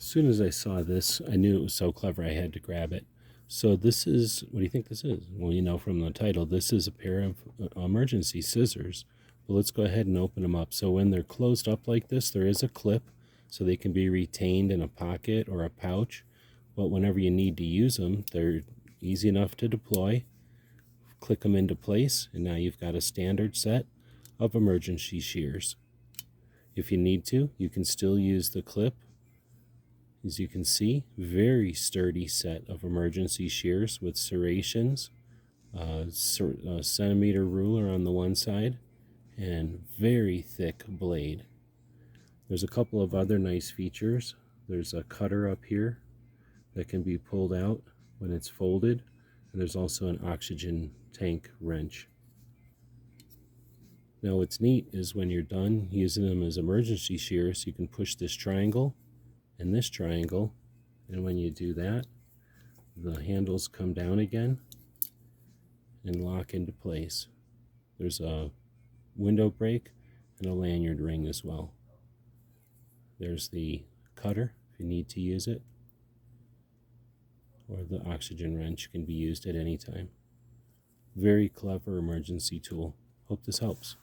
As soon as I saw this, I knew it was so clever I had to grab it. So this is, what do you think this is? Well, you know from the title, this is a pair of emergency scissors. But let's go ahead and open them up. So when they're closed up like this, there is a clip so they can be retained in a pocket or a pouch. But whenever you need to use them, they're easy enough to deploy. Click them into place, and now you've got a standard set of emergency shears. If you need to, you can still use the clip. As you can see, very sturdy set of emergency shears with serrations, a centimeter ruler on the one side, and very thick blade. There's a couple of other nice features. There's a cutter up here that can be pulled out when it's folded, and there's also an oxygen tank wrench. Now what's neat is when you're done using them as emergency shears, you can push this triangle and this triangle, and when you do that, the handles come down again and lock into place. There's a window brake and a lanyard ring as well. There's the cutter if you need to use it, or the oxygen wrench can be used at any time. Very clever emergency tool. Hope this helps.